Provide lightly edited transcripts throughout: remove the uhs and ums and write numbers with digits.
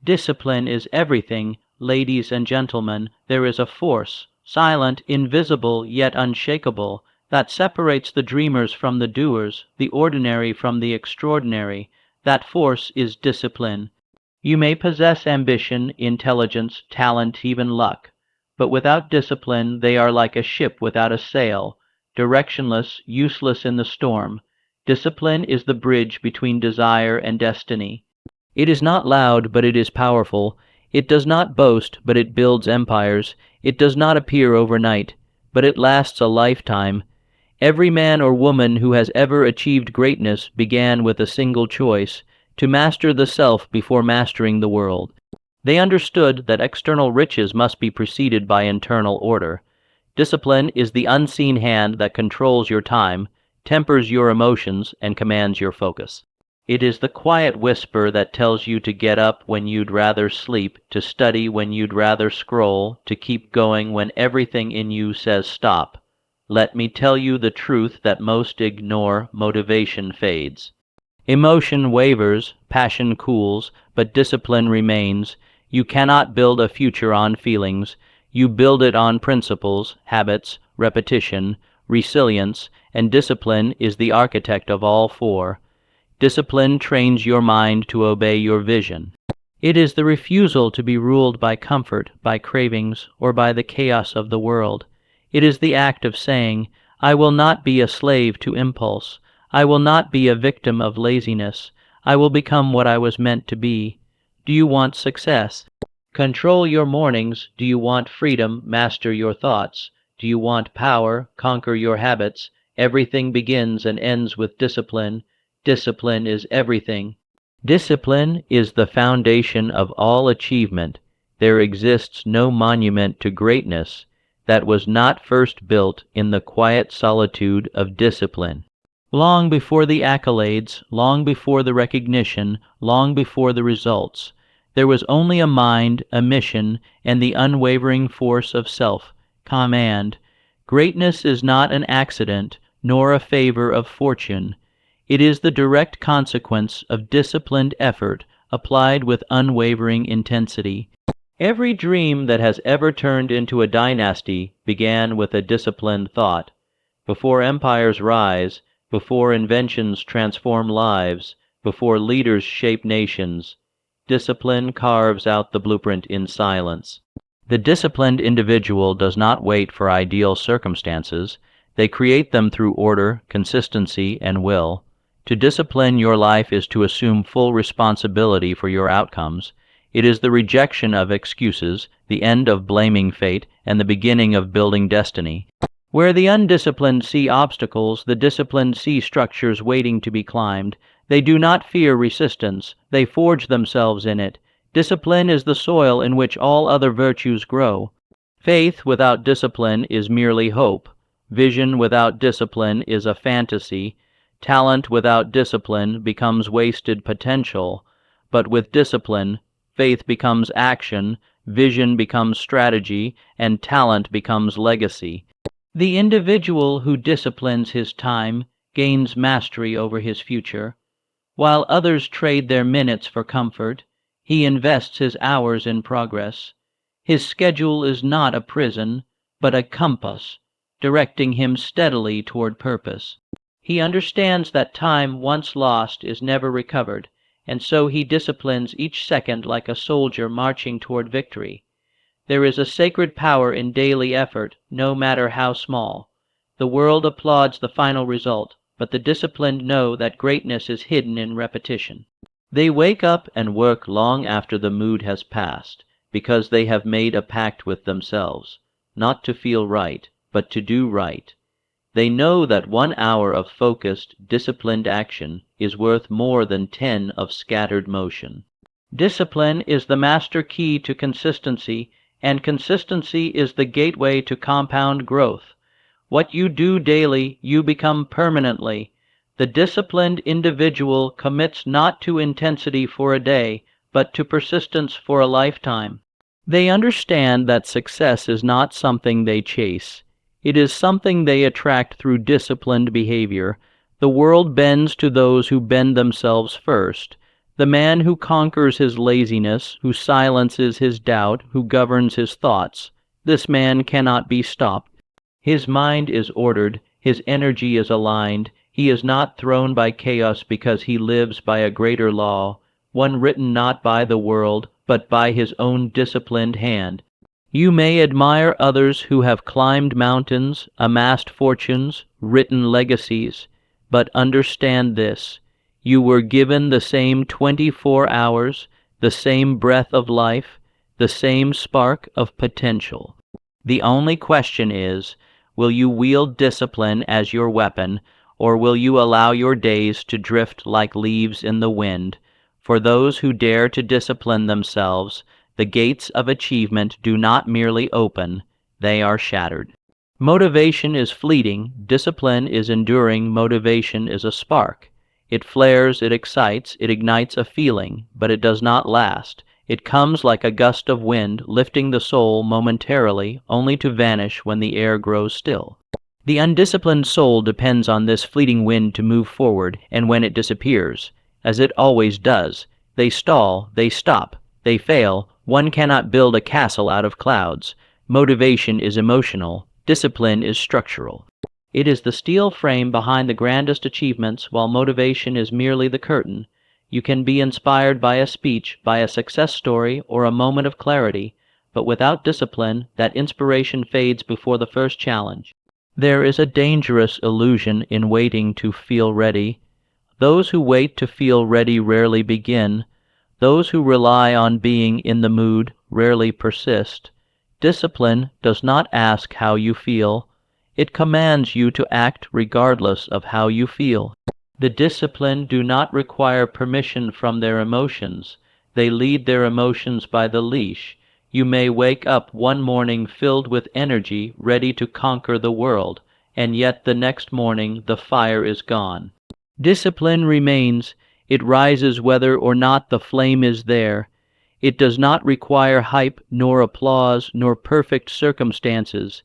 Discipline is everything, ladies and gentlemen. There is a force, silent, invisible, yet unshakable, that separates the dreamers from the doers, the ordinary from the extraordinary. That force is discipline. You may possess ambition, intelligence, talent, even luck, but without discipline they are like a ship without a sail, directionless, useless in the storm. Discipline is the bridge between desire and destiny. It is not loud, but it is powerful. It does not boast, but it builds empires. It does not appear overnight, but it lasts a lifetime. Every man or woman who has ever achieved greatness began with a single choice: to master the self before mastering the world. They understood that external riches must be preceded by internal order. Discipline is the unseen hand that controls your time, tempers your emotions, and commands your focus. It is the quiet whisper that tells you to get up when you'd rather sleep, to study when you'd rather scroll, to keep going when everything in you says stop. Let me tell you the truth that most ignore: motivation fades. Emotion wavers, passion cools, but discipline remains. You cannot build a future on feelings. You build it on principles, habits, repetition, resilience, and discipline is the architect of all four. Discipline trains your mind to obey your vision. It is the refusal to be ruled by comfort, by cravings, or by the chaos of the world. It is the act of saying, I will not be a slave to impulse. I will not be a victim of laziness. I will become what I was meant to be. Do you want success? Control your mornings. Do you want freedom? Master your thoughts. Do you want power? Conquer your habits. Everything begins and ends with discipline. Discipline is everything. Discipline is the foundation of all achievement. There exists no monument to greatness that was not first built in the quiet solitude of discipline. Long before the accolades, long before the recognition, long before the results, there was only a mind, a mission, and the unwavering force of self-command. Greatness is not an accident, nor a favor of fortune. It is the direct consequence of disciplined effort applied with unwavering intensity. Every dream that has ever turned into a dynasty began with a disciplined thought. Before empires rise, before inventions transform lives, before leaders shape nations, discipline carves out the blueprint in silence. The disciplined individual does not wait for ideal circumstances. They create them through order, consistency, and will. To discipline your life is to assume full responsibility for your outcomes. It is the rejection of excuses, the end of blaming fate, and the beginning of building destiny. Where the undisciplined see obstacles, the disciplined see structures waiting to be climbed. They do not fear resistance. They forge themselves in it. Discipline is the soil in which all other virtues grow. Faith without discipline is merely hope. Vision without discipline is a fantasy. Talent without discipline becomes wasted potential, but with discipline, faith becomes action, vision becomes strategy, and talent becomes legacy. The individual who disciplines his time gains mastery over his future. While others trade their minutes for comfort, he invests his hours in progress. His schedule is not a prison, but a compass, directing him steadily toward purpose. He understands that time once lost is never recovered, and so he disciplines each second like a soldier marching toward victory. There is a sacred power in daily effort, no matter how small. The world applauds the final result, but the disciplined know that greatness is hidden in repetition. They wake up and work long after the mood has passed, because they have made a pact with themselves, not to feel right, but to do right. They know that 1 hour of focused, disciplined action is worth more than 10 of scattered motion. Discipline is the master key to consistency, and consistency is the gateway to compound growth. What you do daily, you become permanently. The disciplined individual commits not to intensity for a day, but to persistence for a lifetime. They understand that success is not something they chase. It is something they attract through disciplined behavior. The world bends to those who bend themselves first. The man who conquers his laziness, who silences his doubt, who governs his thoughts, this man cannot be stopped. His mind is ordered, his energy is aligned, he is not thrown by chaos because he lives by a greater law, one written not by the world, but by his own disciplined hand. You may admire others who have climbed mountains, amassed fortunes, written legacies, but understand this: you were given the same 24 hours, the same breath of life, the same spark of potential. The only question is, will you wield discipline as your weapon, or will you allow your days to drift like leaves in the wind? For those who dare to discipline themselves, the gates of achievement do not merely open, they are shattered. Motivation is fleeting, discipline is enduring, motivation is a spark. It flares, it excites, it ignites a feeling, but it does not last. It comes like a gust of wind, lifting the soul momentarily, only to vanish when the air grows still. The undisciplined soul depends on this fleeting wind to move forward, and when it disappears, as it always does, they stall, they stop, they fail. One cannot build a castle out of clouds. Motivation is emotional, discipline is structural. It is the steel frame behind the grandest achievements, while motivation is merely the curtain. You can be inspired by a speech, by a success story, or a moment of clarity, but without discipline, that inspiration fades before the first challenge. There is a dangerous illusion in waiting to feel ready. Those who wait to feel ready rarely begin. Those who rely on being in the mood rarely persist. Discipline does not ask how you feel. It commands you to act regardless of how you feel. The disciplined do not require permission from their emotions. They lead their emotions by the leash. You may wake up one morning filled with energy, ready to conquer the world, and yet the next morning the fire is gone. Discipline remains. It rises whether or not the flame is there. It does not require hype, nor applause, nor perfect circumstances.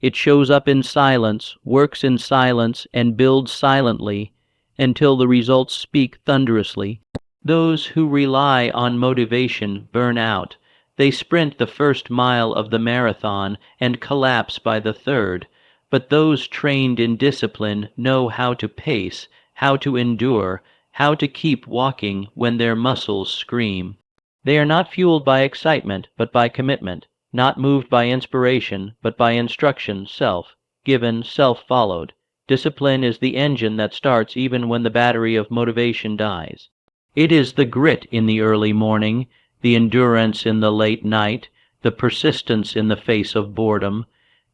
It shows up in silence, works in silence, and builds silently, until the results speak thunderously. Those who rely on motivation burn out. They sprint the first mile of the marathon and collapse by the third. But those trained in discipline know how to pace, how to endure, how to keep walking when their muscles scream. They are not fueled by excitement, but by commitment, not moved by inspiration, but by instruction, self-given, self-followed. Discipline is the engine that starts even when the battery of motivation dies. It is the grit in the early morning, the endurance in the late night, the persistence in the face of boredom.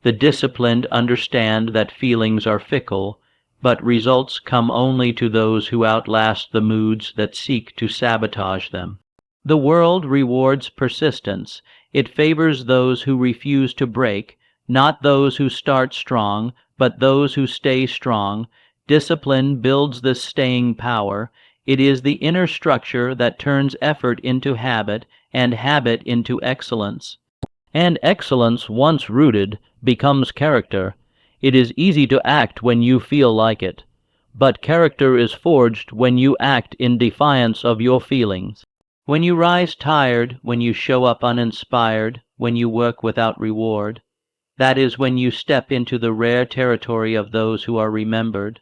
The disciplined understand that feelings are fickle, but results come only to those who outlast the moods that seek to sabotage them. The world rewards persistence. It favors those who refuse to break, not those who start strong, but those who stay strong. Discipline builds this staying power. It is the inner structure that turns effort into habit, and habit into excellence. And excellence, once rooted, becomes character. It is easy to act when you feel like it, but character is forged when you act in defiance of your feelings. When you rise tired, when you show up uninspired, when you work without reward, that is when you step into the rare territory of those who are remembered.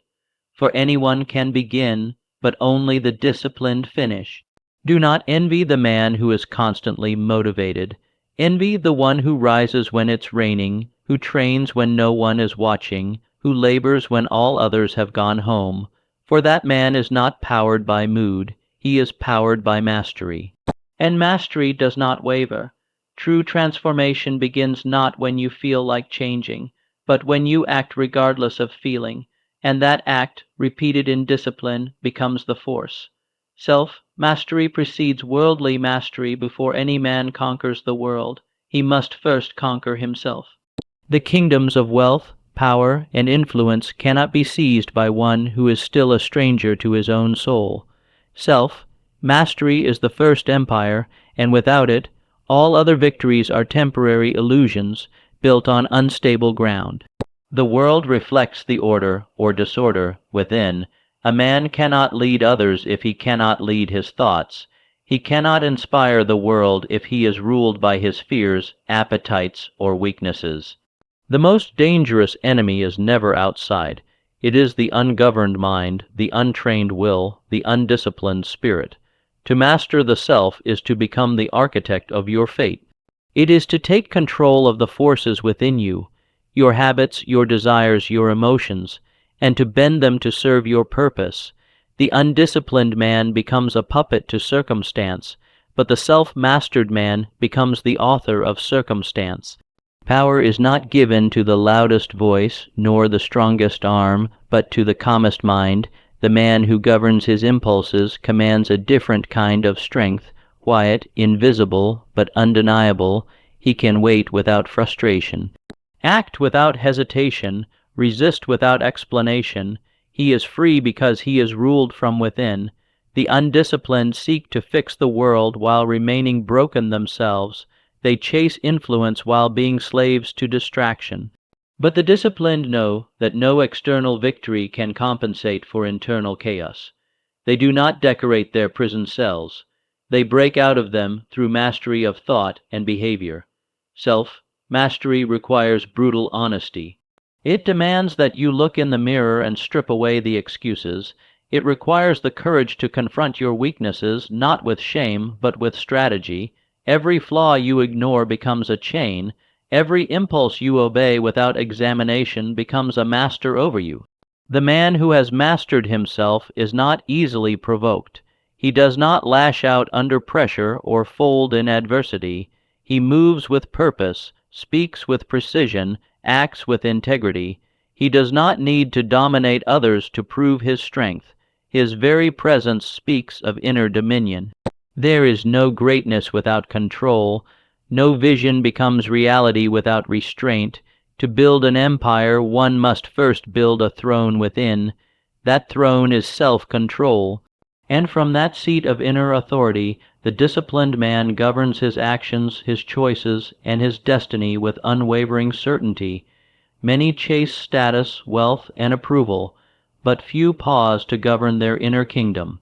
For anyone can begin, but only the disciplined finish. Do not envy the man who is constantly motivated. Envy the one who rises when it's raining, who trains when no one is watching, who labors when all others have gone home. For that man is not powered by mood. He is powered by mastery. And mastery does not waver. True transformation begins not when you feel like changing, but when you act regardless of feeling, and that act, repeated in discipline, becomes the force. Self-mastery precedes worldly mastery. Before any man conquers the world, he must first conquer himself. The kingdoms of wealth, power, and influence cannot be seized by one who is still a stranger to his own soul. Self-mastery is the first empire, and without it, all other victories are temporary illusions built on unstable ground. The world reflects the order or disorder within. A man cannot lead others if he cannot lead his thoughts. He cannot inspire the world if he is ruled by his fears, appetites, or weaknesses. The most dangerous enemy is never outside. It is the ungoverned mind, the untrained will, the undisciplined spirit. To master the self is to become the architect of your fate. It is to take control of the forces within you, your habits, your desires, your emotions, and to bend them to serve your purpose. The undisciplined man becomes a puppet to circumstance, but the self-mastered man becomes the author of circumstance. Power is not given to the loudest voice, nor the strongest arm, but to the calmest mind. The man who governs his impulses commands a different kind of strength, quiet, invisible, but undeniable. He can wait without frustration. Act without hesitation, resist without explanation. He is free because he is ruled from within. The undisciplined seek to fix the world while remaining broken themselves. They chase influence while being slaves to distraction. But the disciplined know that no external victory can compensate for internal chaos. They do not decorate their prison cells. They break out of them through mastery of thought and behavior. Self-mastery requires brutal honesty. It demands that you look in the mirror and strip away the excuses. It requires the courage to confront your weaknesses, not with shame, but with strategy. Every flaw you ignore becomes a chain. Every impulse you obey without examination becomes a master over you. The man who has mastered himself is not easily provoked. He does not lash out under pressure or fold in adversity. He moves with purpose, speaks with precision, acts with integrity. He does not need to dominate others to prove his strength. His very presence speaks of inner dominion. There is no greatness without control. No vision becomes reality without restraint. To build an empire, one must first build a throne within. That throne is self-control. And from that seat of inner authority, the disciplined man governs his actions, his choices, and his destiny with unwavering certainty. Many chase status, wealth, and approval, but few pause to govern their inner kingdom.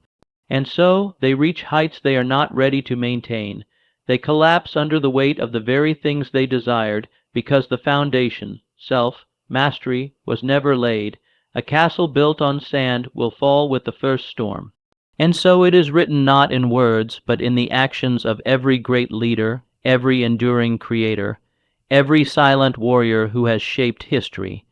And so they reach heights they are not ready to maintain. They collapse under the weight of the very things they desired, because the foundation, self-mastery, was never laid. A castle built on sand will fall with the first storm. And so it is written not in words, but in the actions of every great leader, every enduring creator, every silent warrior who has shaped history,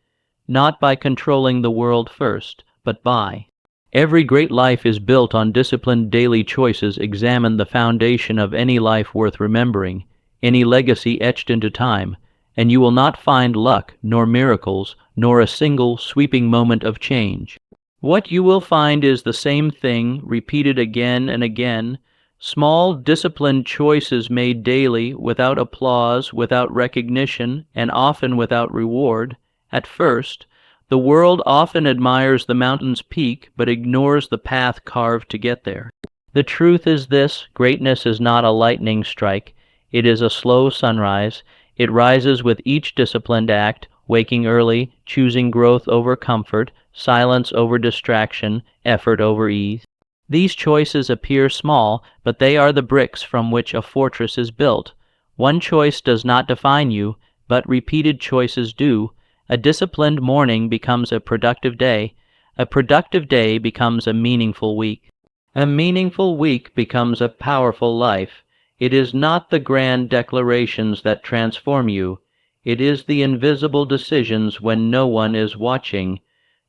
not by controlling the world first, but by. Every great life is built on disciplined daily choices. Examine the foundation of any life worth remembering, any legacy etched into time, and you will not find luck, nor miracles, nor a single sweeping moment of change. What you will find is the same thing, repeated again and again, small disciplined choices made daily, without applause, without recognition, and often without reward. At first, the world often admires the mountain's peak, but ignores the path carved to get there. The truth is this: greatness is not a lightning strike. It is a slow sunrise. It rises with each disciplined act, waking early, choosing growth over comfort, silence over distraction, effort over ease. These choices appear small, but they are the bricks from which a fortress is built. One choice does not define you, but repeated choices do. A disciplined morning becomes a productive day. A productive day becomes a meaningful week. A meaningful week becomes a powerful life. It is not the grand declarations that transform you. It is the invisible decisions when no one is watching.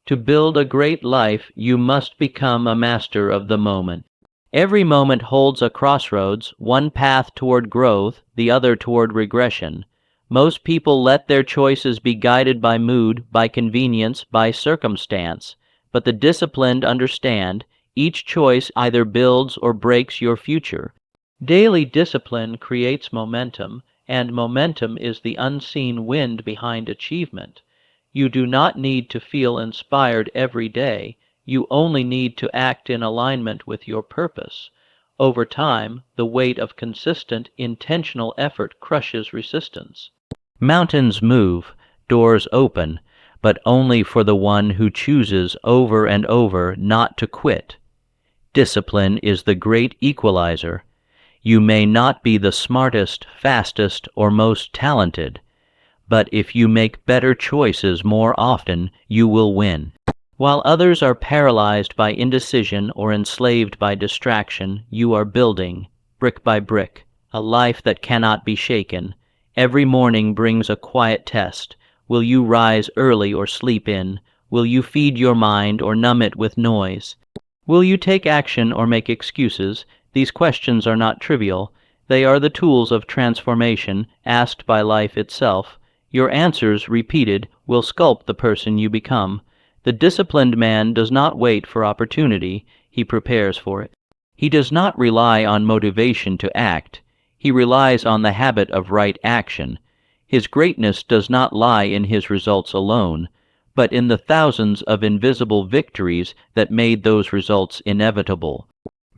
To build a great life, you must become a master of the moment. Every moment holds a crossroads, one path toward growth, the other toward regression. Most people let their choices be guided by mood, by convenience, by circumstance. But the disciplined understand, each choice either builds or breaks your future. Daily discipline creates momentum, and momentum is the unseen wind behind achievement. You do not need to feel inspired every day. You only need to act in alignment with your purpose. Over time, the weight of consistent, intentional effort crushes resistance. Mountains move, doors open, but only for the one who chooses over and over not to quit. Discipline is the great equalizer. You may not be the smartest, fastest, or most talented, but if you make better choices more often, you will win. While others are paralyzed by indecision or enslaved by distraction, you are building, brick by brick, a life that cannot be shaken. Every morning brings a quiet test. Will you rise early or sleep in? Will you feed your mind or numb it with noise? Will you take action or make excuses? These questions are not trivial. They are the tools of transformation asked by life itself. Your answers, repeated, will sculpt the person you become. The disciplined man does not wait for opportunity, he prepares for it. He does not rely on motivation to act. He relies on the habit of right action. His greatness does not lie in his results alone, but in the thousands of invisible victories that made those results inevitable.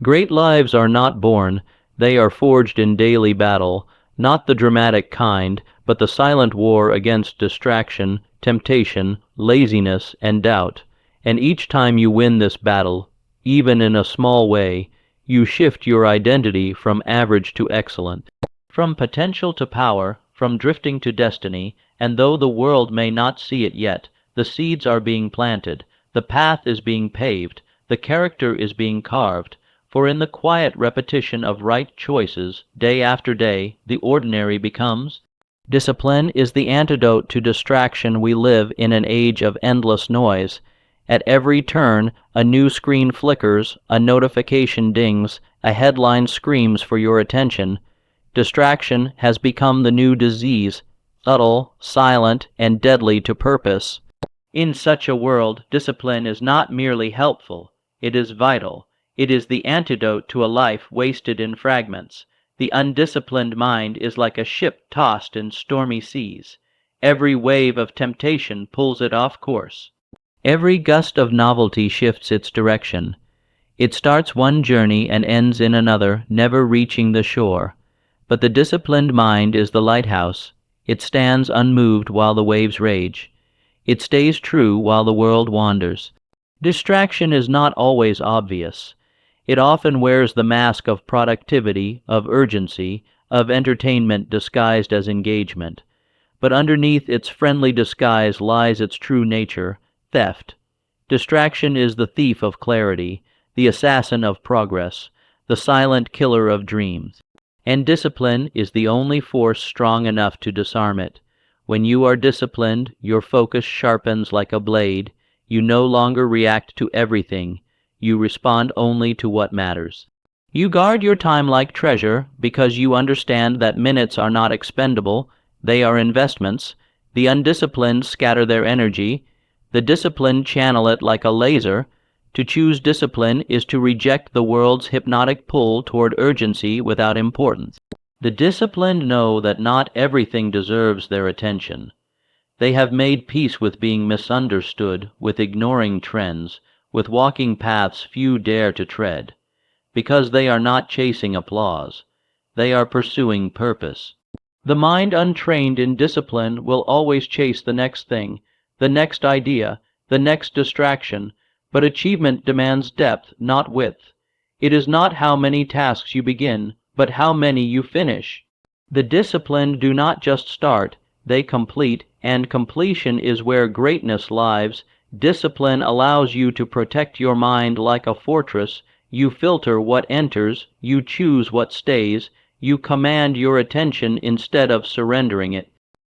Great lives are not born, they are forged in daily battle, not the dramatic kind, but the silent war against distraction, temptation, laziness, and doubt. And each time you win this battle, even in a small way, you shift your identity from average to excellent, from potential to power, from drifting to destiny, and though the world may not see it yet, the seeds are being planted, the path is being paved, the character is being carved, for in the quiet repetition of right choices, day after day, the ordinary becomes. Discipline is the antidote to distraction. We live in an age of endless noise. At every turn, a new screen flickers, a notification dings, a headline screams for your attention. Distraction has become the new disease, subtle, silent, and deadly to purpose. In such a world, discipline is not merely helpful, it is vital. It is the antidote to a life wasted in fragments. The undisciplined mind is like a ship tossed in stormy seas. Every wave of temptation pulls it off course. Every gust of novelty shifts its direction. It starts one journey and ends in another, never reaching the shore. But the disciplined mind is the lighthouse. It stands unmoved while the waves rage. It stays true while the world wanders. Distraction is not always obvious. It often wears the mask of productivity, of urgency, of entertainment disguised as engagement. But underneath its friendly disguise lies its true nature, theft. Distraction is the thief of clarity, the assassin of progress, the silent killer of dreams. And discipline is the only force strong enough to disarm it. When you are disciplined, your focus sharpens like a blade. You no longer react to everything. You respond only to what matters. You guard your time like treasure because you understand that minutes are not expendable, they are investments. The undisciplined scatter their energy. The disciplined channel it like a laser. To choose discipline is to reject the world's hypnotic pull toward urgency without importance. The disciplined know that not everything deserves their attention. They have made peace with being misunderstood, with ignoring trends, with walking paths few dare to tread, because they are not chasing applause. They are pursuing purpose. The mind untrained in discipline will always chase the next thing, the next idea, the next distraction, but achievement demands depth, not width. It is not how many tasks you begin, but how many you finish. The disciplined do not just start, they complete, and completion is where greatness lives. Discipline allows you to protect your mind like a fortress. You filter what enters, you choose what stays, you command your attention instead of surrendering it.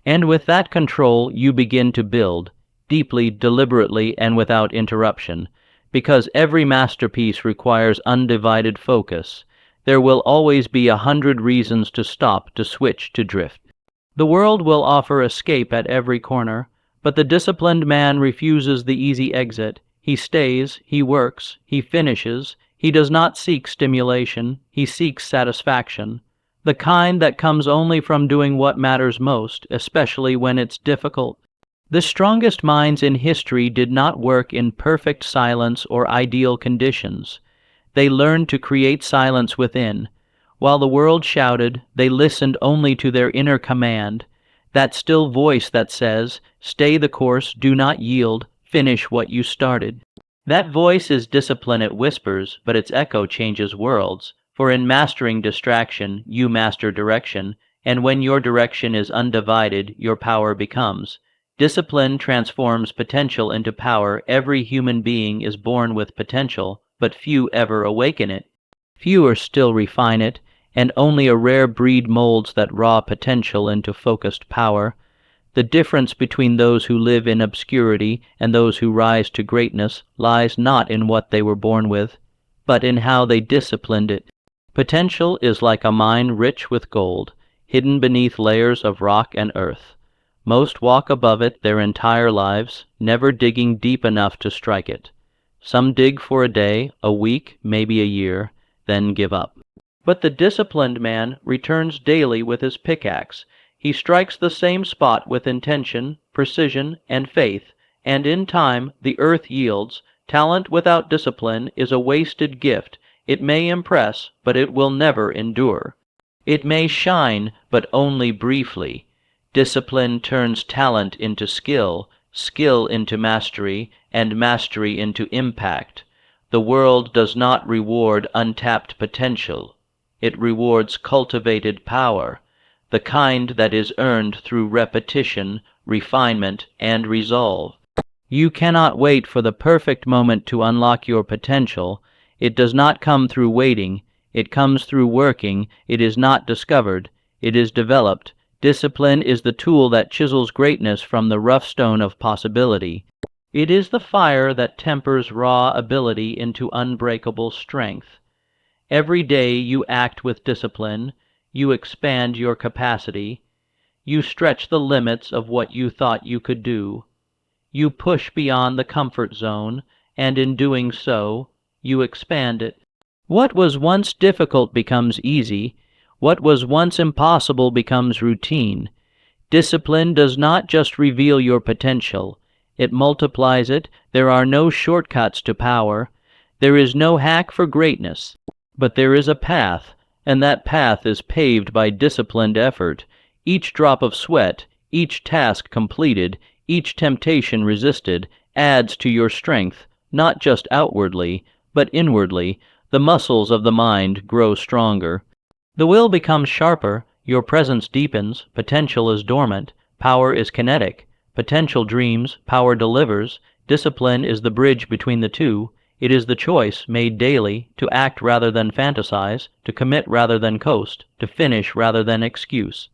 And with that control, you begin to build, deeply, deliberately, and without interruption, because every masterpiece requires undivided focus. There will always be 100 reasons to stop, to switch, to drift. The world will offer escape at every corner, but the disciplined man refuses the easy exit. He stays, he works, he finishes. He does not seek stimulation, he seeks satisfaction, the kind that comes only from doing what matters most, especially when it's difficult. The strongest minds in history did not work in perfect silence or ideal conditions. They learned to create silence within. While the world shouted, they listened only to their inner command. that still voice that says, "Stay the course, do not yield, finish what you started." That voice is discipline it whispers, but its echo changes worlds. For in mastering distraction, you master direction, and when your direction is undivided, your power becomes. Discipline transforms potential into power. Every human being is born with potential, but few ever awaken it. Fewer still refine it, and only a rare breed molds that raw potential into focused power. The difference between those who live in obscurity and those who rise to greatness lies not in what they were born with, but in how they disciplined it. Potential is like a mine rich with gold, hidden beneath layers of rock and earth. Most walk above it their entire lives, never digging deep enough to strike it. Some dig for a day, a week, maybe a year, then give up. But the disciplined man returns daily with his pickaxe. He strikes the same spot with intention, precision, and faith, and in time the earth yields. Talent without discipline is a wasted gift. It may impress, but it will never endure. It may shine, but only briefly. Discipline turns talent into skill, skill into mastery, and mastery into impact. The world does not reward untapped potential. It rewards cultivated power, the kind that is earned through repetition, refinement, and resolve. You cannot wait for the perfect moment to unlock your potential. It does not come through waiting. It comes through working. It is not discovered. It is developed. Discipline is the tool that chisels greatness from the rough stone of possibility. It is the fire that tempers raw ability into unbreakable strength. Every day you act with discipline, you expand your capacity, you stretch the limits of what you thought you could do. You push beyond the comfort zone, and in doing so, you expand it. What was once difficult becomes easy. What was once impossible becomes routine. Discipline does not just reveal your potential. It multiplies it. There are no shortcuts to power. There is no hack for greatness. But there is a path, and that path is paved by disciplined effort. Each drop of sweat, each task completed, each temptation resisted, adds to your strength, not just outwardly, but inwardly. The muscles of the mind grow stronger. The will becomes sharper, your presence deepens, potential is dormant, power is kinetic. Potential dreams, power delivers. Discipline is the bridge between the two. It is the choice made daily to act rather than fantasize, to commit rather than coast, to finish rather than excuse.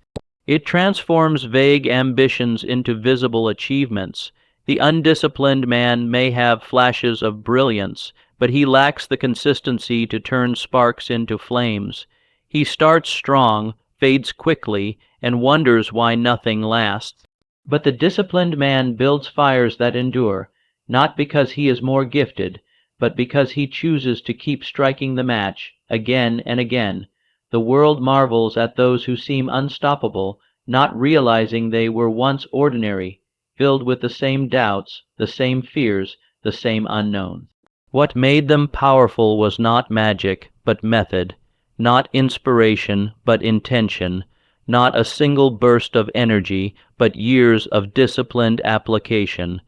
It transforms vague ambitions into visible achievements. The undisciplined man may have flashes of brilliance, but he lacks the consistency to turn sparks into flames. He starts strong, fades quickly, and wonders why nothing lasts. But the disciplined man builds fires that endure, not because he is more gifted, but because he chooses to keep striking the match again and again. The world marvels at those who seem unstoppable, not realizing they were once ordinary, filled with the same doubts, the same fears, the same unknown. What made them powerful was not magic, but method, not inspiration, but intention, not a single burst of energy, but years of disciplined application.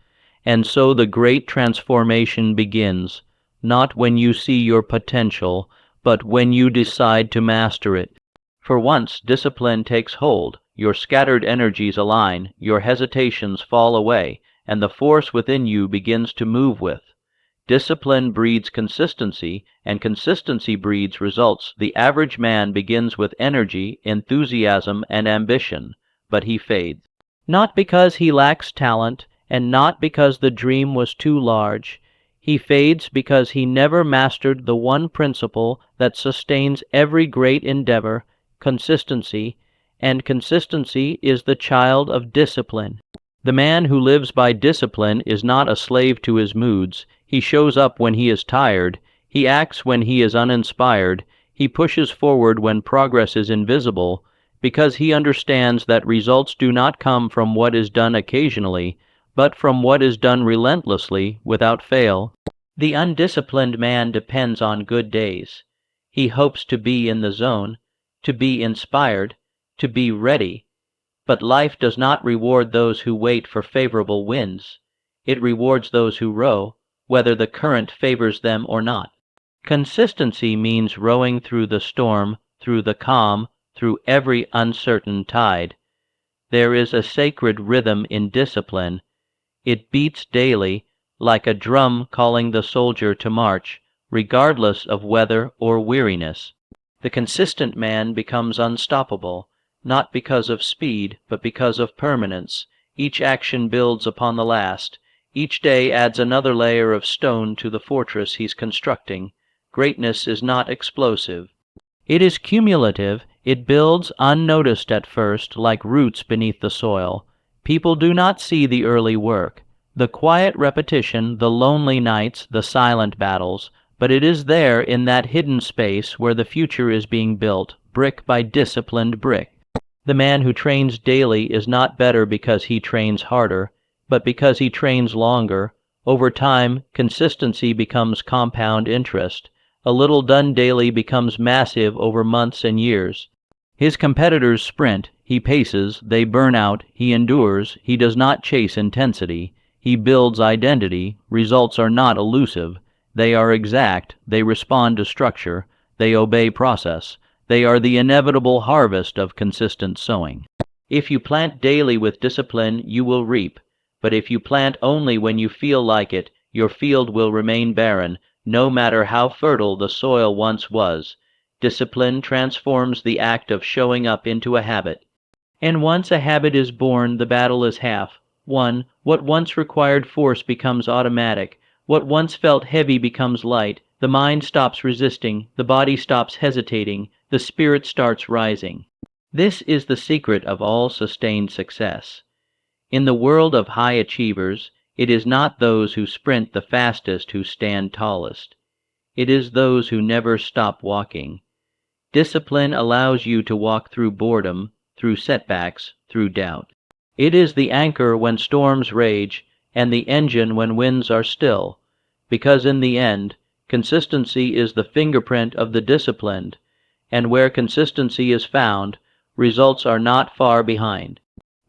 And so the great transformation begins, not when you see your potential, but when you decide to master it. For once discipline takes hold, your scattered energies align, your hesitations fall away, and the force within you begins to move with. Discipline breeds consistency, and consistency breeds results. The average man begins with energy, enthusiasm, and ambition, but he fades. Not because he lacks talent, and not because the dream was too large. He fades because he never mastered the one principle that sustains every great endeavor, consistency, and consistency is the child of discipline. The man who lives by discipline is not a slave to his moods. He shows up when he is tired. He acts when he is uninspired. He pushes forward when progress is invisible, because he understands that results do not come from what is done occasionally, but from what is done relentlessly without fail. The undisciplined man depends on good days. He hopes to be in the zone, to be inspired, to be ready. But life does not reward those who wait for favorable winds. It rewards those who row, whether the current favors them or not. Consistency means rowing through the storm, through the calm, through every uncertain tide. There is a sacred rhythm in discipline. It beats daily, like a drum calling the soldier to march, regardless of weather or weariness. The consistent man becomes unstoppable, not because of speed, but because of permanence. Each action builds upon the last. Each day adds another layer of stone to the fortress he's constructing. Greatness is not explosive. It is cumulative. It builds unnoticed at first, like roots beneath the soil. People do not see the early work, the quiet repetition, the lonely nights, the silent battles, but it is there in that hidden space where the future is being built, brick by disciplined brick. The man who trains daily is not better because he trains harder, but because he trains longer. Over time, consistency becomes compound interest. A little done daily becomes massive over months and years. His competitors sprint, he paces, they burn out, he endures, he does not chase intensity. He builds identity. Results are not elusive. They are exact. They respond to structure. They obey process. They are the inevitable harvest of consistent sowing. If you plant daily with discipline, you will reap. But if you plant only when you feel like it, your field will remain barren, no matter how fertile the soil once was. Discipline transforms the act of showing up into a habit. And once a habit is born, the battle is half won. What once required force becomes automatic. What once felt heavy becomes light. The mind stops resisting. The body stops hesitating. The spirit starts rising. This is the secret of all sustained success. In the world of high achievers, it is not those who sprint the fastest who stand tallest. It is those who never stop walking. Discipline allows you to walk through boredom, through setbacks, through doubt. It is the anchor when storms rage, and the engine when winds are still, because in the end, consistency is the fingerprint of the disciplined, and where consistency is found, results are not far behind.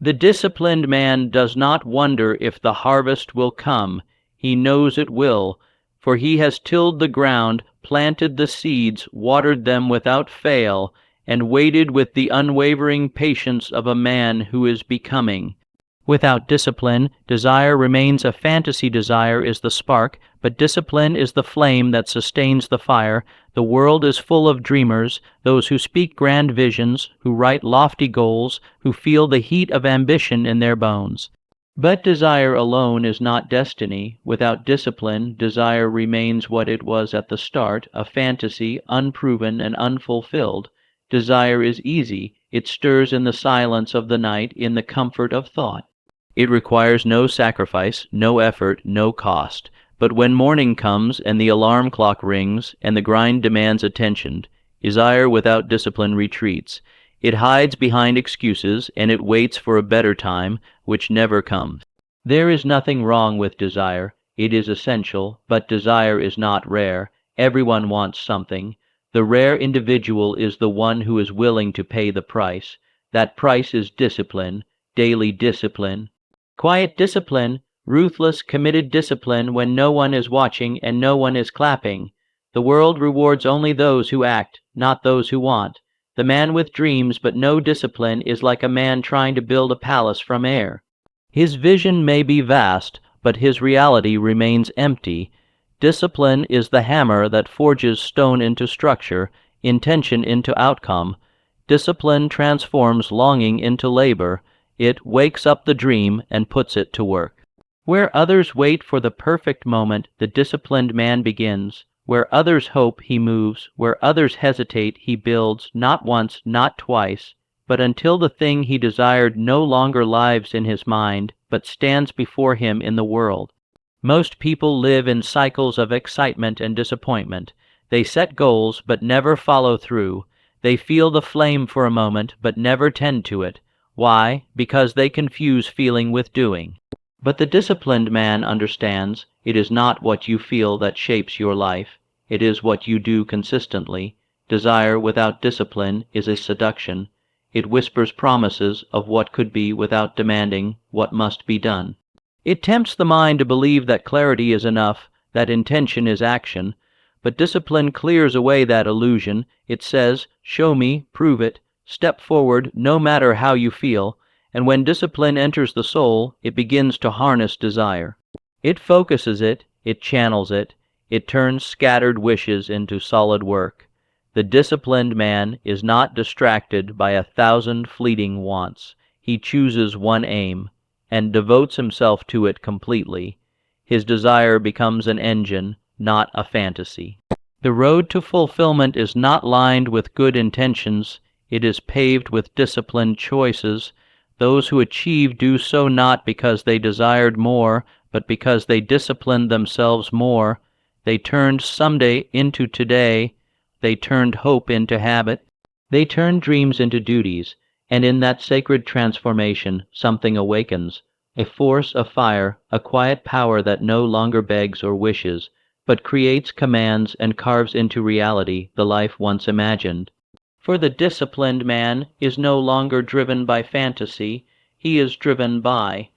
The disciplined man does not wonder if the harvest will come. He knows it will, for he has tilled the ground, planted the seeds, watered them without fail, and waited with the unwavering patience of a man who is becoming. Without discipline, desire remains a fantasy. Desire is the spark, but discipline is the flame that sustains the fire. The world is full of dreamers, those who speak grand visions, who write lofty goals, who feel the heat of ambition in their bones. But desire alone is not destiny. Without discipline, desire remains what it was at the start, a fantasy, unproven and unfulfilled. Desire is easy. It stirs in the silence of the night, in the comfort of thought. It requires no sacrifice, no effort, no cost. But when morning comes and the alarm clock rings and the grind demands attention, desire without discipline retreats. It hides behind excuses, and it waits for a better time, which never comes. There is nothing wrong with desire. It is essential, but desire is not rare. Everyone wants something. The rare individual is the one who is willing to pay the price. That price is discipline, daily discipline. Quiet discipline, ruthless, committed discipline when no one is watching and no one is clapping. The world rewards only those who act, not those who want. The man with dreams but no discipline is like a man trying to build a palace from air. His vision may be vast, but his reality remains empty. Discipline is the hammer that forges stone into structure, intention into outcome. Discipline transforms longing into labor. It wakes up the dream and puts it to work. Where others wait for the perfect moment, the disciplined man begins. Where others hope, he moves. Where others hesitate, he builds, not once, not twice, but until the thing he desired no longer lives in his mind, but stands before him in the world. Most people live in cycles of excitement and disappointment. They set goals, but never follow through. They feel the flame for a moment, but never tend to it. Why? Because they confuse feeling with doing. But the disciplined man understands it is not what you feel that shapes your life. It is what you do consistently. Desire without discipline is a seduction. It whispers promises of what could be without demanding what must be done. It tempts the mind to believe that clarity is enough, that intention is action, but discipline clears away that illusion. It says, show me, prove it, step forward no matter how you feel, and when discipline enters the soul, it begins to harness desire. It focuses it channels it turns scattered wishes into solid work. The disciplined man is not distracted by 1,000 fleeting wants. He chooses one aim, and devotes himself to it completely. His desire becomes an engine, not a fantasy. The road to fulfillment is not lined with good intentions, it is paved with disciplined choices. Those who achieve do so not because they desired more, but because they disciplined themselves more. They turned someday into today. They turned hope into habit. They turned dreams into duties, and in that sacred transformation something awakens, a force of fire, a quiet power that no longer begs or wishes, but creates, commands, and carves into reality the life once imagined. For the disciplined man is no longer driven by fantasy, he is driven by